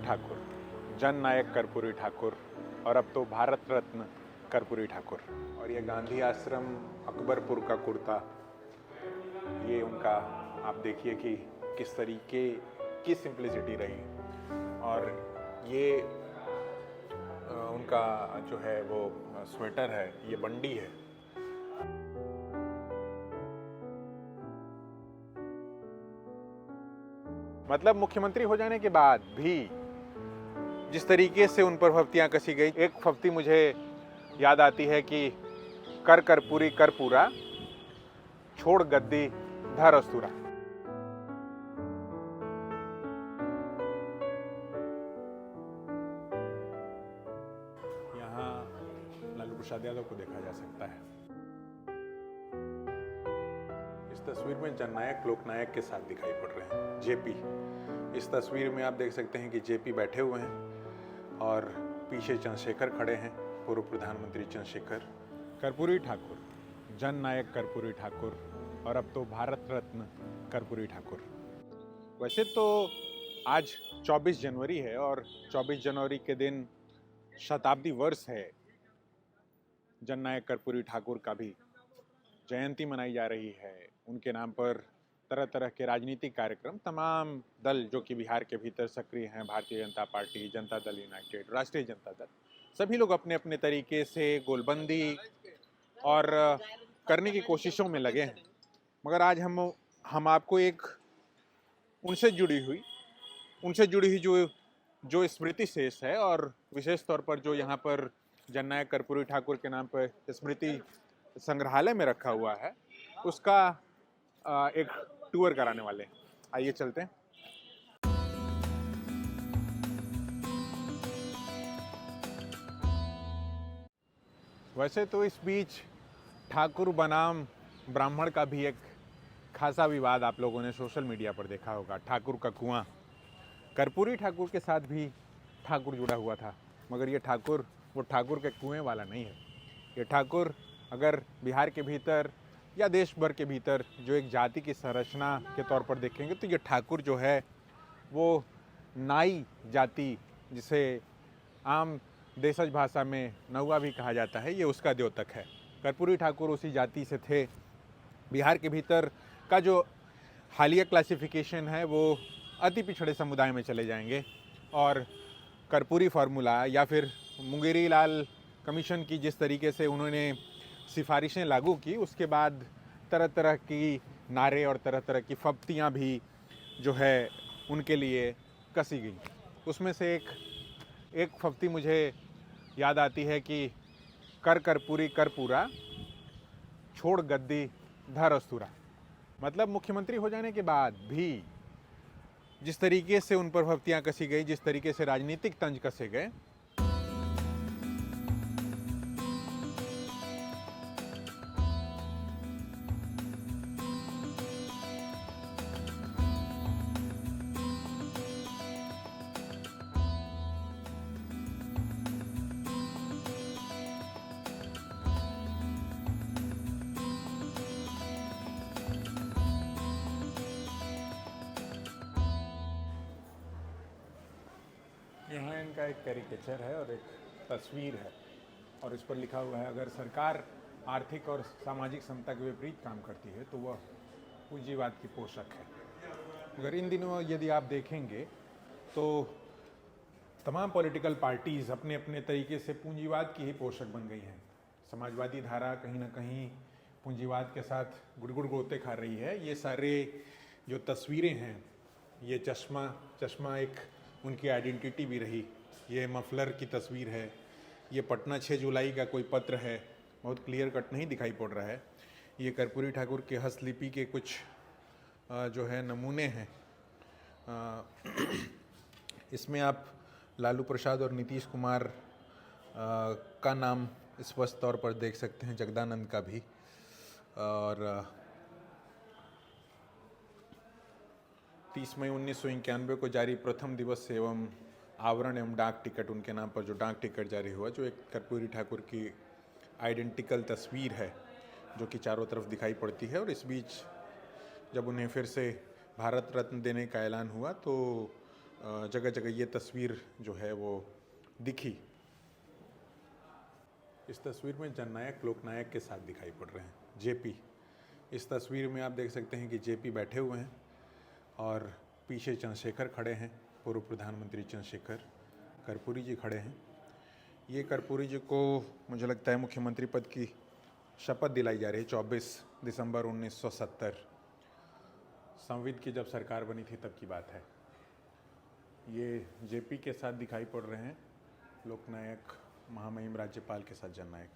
ठाकुर, जन नायक कर्पूरी ठाकुर और अब तो भारत रत्न कर्पूरी ठाकुर। और ये गांधी आश्रम अकबरपुर का कुर्ता, ये उनका आप देखिए कि किस तरीके की सिंप्लिसिटी रही। और ये उनका जो है वो स्वेटर है, ये बंडी है। मतलब मुख्यमंत्री हो जाने के बाद भी जिस तरीके से उन पर फफ्तियां कसी गई, एक फफ्ती मुझे याद आती है कि कर कर्पूरी कर पूरा, छोड़ गद्दी धर अस्तूरा। यहाँ लालू प्रसाद यादव को देखा जा सकता है। इस तस्वीर में जननायक लोकनायक के साथ दिखाई पड़ रहे हैं, जेपी। इस तस्वीर में आप देख सकते हैं कि जेपी बैठे हुए हैं और पीछे चंद्रशेखर खड़े हैं, पूर्व प्रधानमंत्री चंद्रशेखर। कर्पूरी ठाकुर, जन नायक कर्पूरी ठाकुर और अब तो भारत रत्न कर्पूरी ठाकुर। वैसे तो आज 24 जनवरी है और 24 जनवरी के दिन शताब्दी वर्ष है जननायक कर्पूरी ठाकुर का भी जयंती मनाई जा रही है। उनके नाम पर तरह तरह के राजनीतिक कार्यक्रम, तमाम दल जो कि बिहार के भीतर सक्रिय हैं, भारतीय जनता पार्टी, जनता दल यूनाइटेड, राष्ट्रीय जनता दल, सभी लोग अपने अपने तरीके से गोलबंदी और करने की कोशिशों में लगे हैं। मगर आज हम आपको एक उनसे जुड़ी हुई जो स्मृति शेष है, और विशेष तौर पर जो यहाँ पर जननायक कर्पूरी ठाकुर के नाम पर स्मृति संग्रहालय में रखा हुआ है, उसका एक टूर कराने वाले हैं। आइए चलते हैं। वैसे तो इस बीच ठाकुर बनाम ब्राह्मण का भी एक खासा विवाद आप लोगों ने सोशल मीडिया पर देखा होगा। ठाकुर का कुआं, कर्पूरी ठाकुर के साथ भी ठाकुर जुड़ा हुआ था, मगर ये ठाकुर वो ठाकुर के कुएं वाला नहीं है। ये ठाकुर अगर बिहार के भीतर या देश भर के भीतर जो एक जाति की संरचना के तौर पर देखेंगे तो ये ठाकुर जो है वो नाई जाति, जिसे आम देशज भाषा में नौवा भी कहा जाता है, ये उसका द्योतक है। कर्पूरी ठाकुर उसी जाति से थे। बिहार के भीतर का जो हालिया क्लासिफिकेशन है वो अति पिछड़े समुदाय में चले जाएंगे, और कर्पूरी फार्मूला या फिर मुंगेरी लाल कमीशन की जिस तरीके से उन्होंने सिफारिशें लागू की, उसके बाद तरह तरह की नारे और तरह तरह की फप्तियाँ भी जो है उनके लिए कसी गई। उसमें से एक फप्ती मुझे याद आती है कि कर कर्पूरी कर पूरा, छोड़ गद्दी धर अस्तूरा। मतलब मुख्यमंत्री हो जाने के बाद भी जिस तरीके से उन पर फप्तियाँ कसी गई, जिस तरीके से राजनीतिक तंज कसे गए, यहाँ इनका एक कैरिकेचर है और एक तस्वीर है, और इस पर लिखा हुआ है, अगर सरकार आर्थिक और सामाजिक समता के विपरीत काम करती है तो वह पूंजीवाद की पोषक है। मगर इन दिनों यदि आप देखेंगे तो तमाम पॉलिटिकल पार्टीज़ अपने अपने तरीके से पूंजीवाद की ही पोषक बन गई हैं। समाजवादी धारा कहीं ना कहीं पूंजीवाद के साथ गुड़गुड़ गोते खा रही है। ये सारे जो तस्वीरें हैं, ये चश्मा एक उनकी आइडेंटिटी भी रही। ये मफलर की तस्वीर है, ये पटना 6 जुलाई का कोई पत्र है, बहुत क्लियर कट नहीं दिखाई पड़ रहा है। ये कर्पूरी ठाकुर के हस्तलिपि के कुछ जो है नमूने हैं। इसमें आप लालू प्रसाद और नीतीश कुमार का नाम स्पष्ट तौर पर देख सकते हैं, जगदानंद का भी। और 30 मई 1991 को जारी प्रथम दिवस एवं आवरण एवं डाक टिकट, उनके नाम पर जो डाक टिकट जारी हुआ, जो एक कर्पूरी ठाकुर की आइडेंटिकल तस्वीर है जो कि चारों तरफ दिखाई पड़ती है। और इस बीच जब उन्हें फिर से भारत रत्न देने का ऐलान हुआ तो जगह जगह ये तस्वीर जो है वो दिखी। इस तस्वीर में जननायक लोकनायक के साथ दिखाई पड़ रहे हैं, जेपी। इस तस्वीर में आप देख सकते हैं कि जेपी बैठे हुए हैं और पीछे चंद्रशेखर खड़े हैं, पूर्व प्रधानमंत्री चंद्रशेखर कर्पूरी जी खड़े हैं। ये कर्पूरी जी को मुझे लगता है मुख्यमंत्री पद की शपथ दिलाई जा रही है 24 दिसंबर 1970, संविद की जब सरकार बनी थी तब की बात है। ये जेपी के साथ दिखाई पड़ रहे हैं, लोकनायक महामहिम राज्यपाल के साथ जननायक।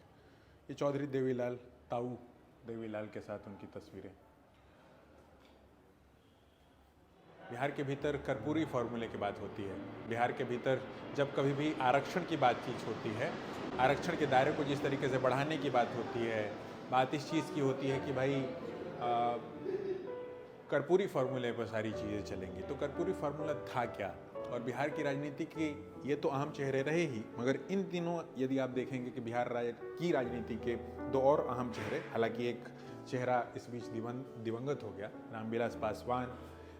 ये चौधरी देवीलाल, ताऊ देवीलाल के साथ उनकी तस्वीरें। बिहार के भीतर कर्पूरी फॉर्मूले की बात होती है। बिहार के भीतर जब कभी भी आरक्षण की बातचीत होती है, आरक्षण के दायरे को जिस तरीके से बढ़ाने की बात होती है, बात इस चीज़ की होती है कि भाई कर्पूरी फार्मूले पर सारी चीज़ें चलेंगी। तो कर्पूरी फार्मूला था क्या, और बिहार की राजनीति के ये तो अहम चेहरे रहे ही, मगर इन दिनों यदि आप देखेंगे कि बिहार की राजनीति के दो और अहम चेहरे, हालांकि एक चेहरा इस बीच दिवंगत हो गया, रामविलास पासवान,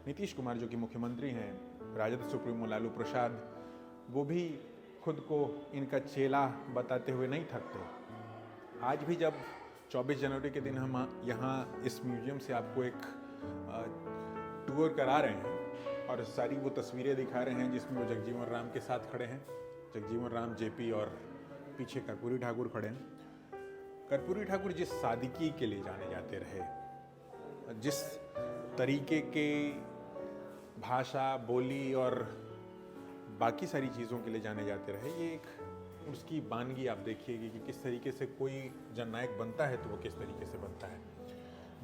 नीतीश कुमार जो कि मुख्यमंत्री हैं, राजद सुप्रीमो लालू प्रसाद, वो भी खुद को इनका चेला बताते हुए नहीं थकते। आज भी जब 24 जनवरी के दिन हम यहाँ इस म्यूजियम से आपको एक टूर करा रहे हैं और सारी वो तस्वीरें दिखा रहे हैं जिसमें वो जगजीवन राम के साथ खड़े हैं, जगजीवन राम, जेपी, और पीछे कर्पूरी ठाकुर खड़े हैं। कर्पूरी ठाकुर जिस सादगी के लिए जाने जाते रहे, जिस तरीके के भाषा, बोली और बाकी सारी चीज़ों के लिए जाने जाते रहे, ये एक उसकी वानगी आप देखिएगी कि किस तरीके से कोई जननायक बनता है तो वो किस तरीके से बनता है।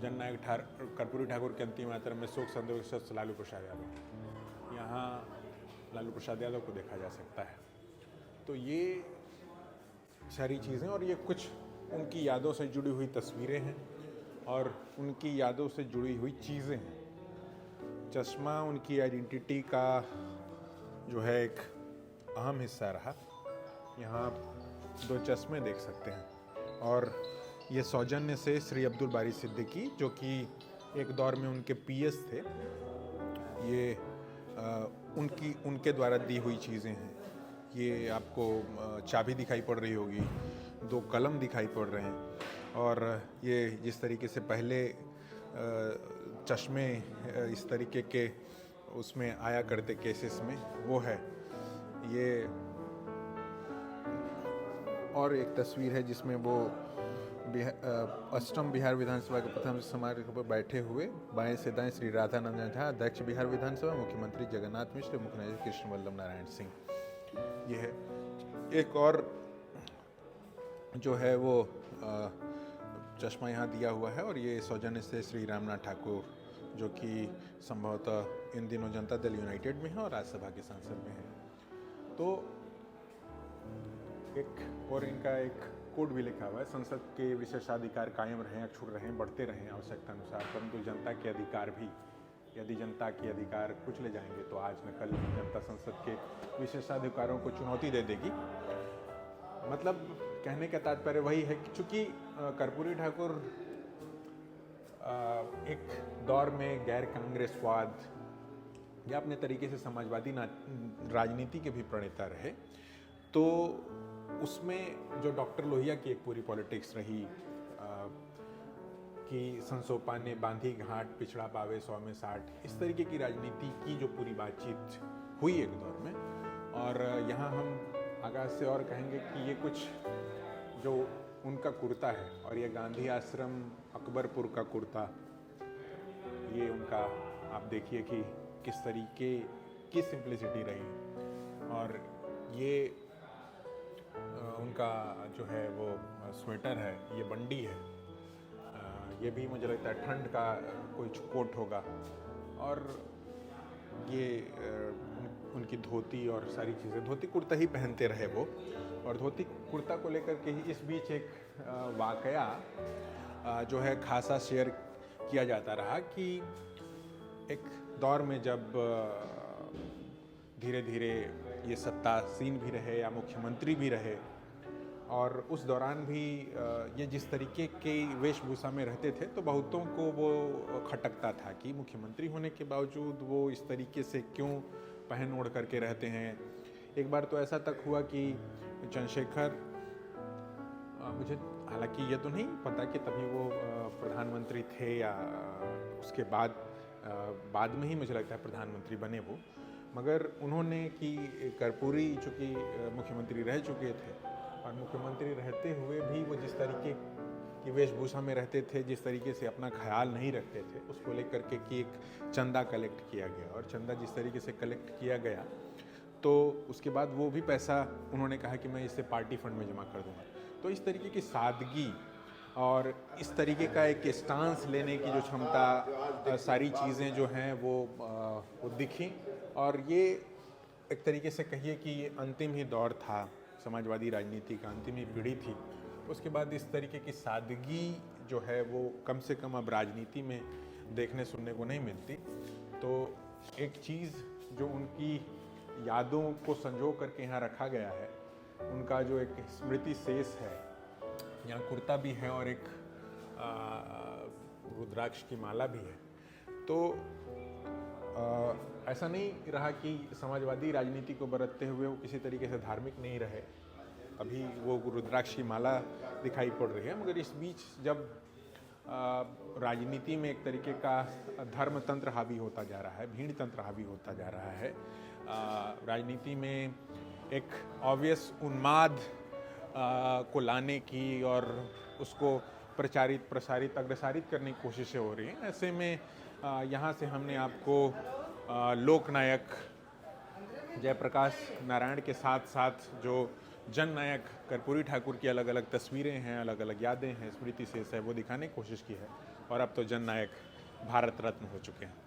जननायक कर्पूरी ठाकुर के अंतिम यात्रा में शोक संदेश लालू प्रसाद यादव, यहाँ लालू प्रसाद यादव को देखा जा सकता है। तो ये सारी चीज़ें और ये कुछ उनकी यादों से जुड़ी हुई तस्वीरें हैं और उनकी यादों से जुड़ी हुई चीज़ें हैं। चश्मा उनकी आइडेंटिटी का जो है एक अहम हिस्सा रहा। यहाँ आप 2 चश्मे देख सकते हैं और ये सौजन्य से श्री अब्दुल बारी सिद्दीकी, जो कि एक दौर में उनके पीएस थे, ये उनके द्वारा दी हुई चीज़ें हैं। ये आपको चाबी दिखाई पड़ रही होगी, 2 कलम दिखाई पड़ रहे हैं और ये जिस तरीके से पहले चश्मे इस तरीके के उसमें आया करते केसेस में, वो है ये। और एक तस्वीर है जिसमें वो अष्टम बिहार विधानसभा के प्रथम समारोह पर बैठे हुए, बाएं से दाएं श्री राधानंदन झा, अध्यक्ष बिहार विधानसभा, मुख्यमंत्री जगन्नाथ मिश्र, मुख्य न्यायाधीश कृष्ण वल्लभ नारायण सिंह। ये है। एक और जो है वो चश्मा यहाँ दिया हुआ है और ये सौजन्य से श्री रामनाथ ठाकुर, जो कि संभवतः इन दिनों जनता दल यूनाइटेड में है और राज्यसभा के सांसद में है। तो एक और इनका एक कोड भी लिखा हुआ है, संसद के विशेषाधिकार कायम रहें, अक्षुण्ण रहें, बढ़ते रहें आवश्यकता अनुसार, परंतु जनता के अधिकार भी, यदि जनता के अधिकार कुचले जाएंगे तो आज न कल जनता संसद के विशेषाधिकारों को चुनौती दे देगी। मतलब कहने का तात्पर्य वही है कि चूंकि कर्पूरी ठाकुर एक दौर में गैर कांग्रेसवाद या अपने तरीके से समाजवादी राजनीति के भी प्रणेता रहे, तो उसमें जो डॉक्टर लोहिया की एक पूरी पॉलिटिक्स रही कि संसोपा ने बांधी घाट, पिछड़ा पावे 100 में 60, इस तरीके की राजनीति की जो पूरी बातचीत हुई एक दौर में। और यहाँ हम आगाज से और कहेंगे कि ये कुछ जो उनका कुर्ता है और ये गांधी आश्रम अकबरपुर का कुर्ता, ये उनका आप देखिए कि किस तरीके की सिंप्लिसिटी रही। और ये उनका जो है वो स्वेटर है, ये बंडी है, ये भी मुझे लगता है ठंड का कोई कोट होगा। और ये उनकी धोती और सारी चीज़ें, धोती कुर्ता ही पहनते रहे वो। और धोती कुर्ता को लेकर के ही इस बीच एक वाकया जो है खासा शेयर किया जाता रहा कि एक दौर में जब धीरे धीरे ये सत्तासीन भी रहे या मुख्यमंत्री भी रहे, और उस दौरान भी ये जिस तरीके के वेशभूषा में रहते थे तो बहुतों को वो खटकता था कि मुख्यमंत्री होने के बावजूद वो इस तरीके से क्यों पहन ओढ़ करके रहते हैं। एक बार तो ऐसा तक हुआ कि चंद्रशेखर, मुझे हालांकि ये तो नहीं पता कि तभी वो प्रधानमंत्री थे या उसके बाद में ही मुझे लगता है प्रधानमंत्री बने वो, मगर उन्होंने कि कर्पूरी चूँकि मुख्यमंत्री रह चुके थे और मुख्यमंत्री रहते हुए भी वो जिस तरीके की वेशभूषा में रहते थे, जिस तरीके से अपना ख्याल नहीं रखते थे, उसको लेकर के कि एक चंदा कलेक्ट किया गया और चंदा जिस तरीके से कलेक्ट किया गया तो उसके बाद वो भी पैसा उन्होंने कहा कि मैं इसे पार्टी फंड में जमा कर दूंगा। तो इस तरीके की सादगी और इस तरीके का एक स्टांस लेने की जो क्षमता, सारी चीज़ें जो हैं वो दिखी। और ये एक तरीके से कहिए कि ये अंतिम ही दौर था समाजवादी राजनीति का, अंतिम ही पीढ़ी थी। उसके बाद इस तरीके की सादगी जो है वो कम से कम अब राजनीति में देखने सुनने को नहीं मिलती। तो एक चीज़ जो उनकी यादों को संजो करके यहाँ रखा गया है, उनका जो एक स्मृति शेष है, यहाँ कुर्ता भी है और एक रुद्राक्ष की माला भी है। तो ऐसा नहीं रहा कि समाजवादी राजनीति को बरतते हुए वो किसी तरीके से धार्मिक नहीं रहे, अभी वो रुद्राक्ष की माला दिखाई पड़ रही है। मगर इस बीच जब राजनीति में एक तरीके का धर्म तंत्र हावी होता जा रहा है, भीड़ तंत्र हावी होता जा रहा है, राजनीति में एक ऑब्वियस उन्माद को लाने की और उसको प्रसारित अग्रसारित करने की कोशिशें हो रही हैं, ऐसे में यहाँ से हमने आपको लोकनायक जयप्रकाश नारायण के साथ साथ जो जननायक कर्पूरी ठाकुर की अलग अलग तस्वीरें हैं, अलग अलग यादें हैं, स्मृति शेष है, वो दिखाने की कोशिश की है। और अब तो जननायक भारत रत्न हो चुके हैं।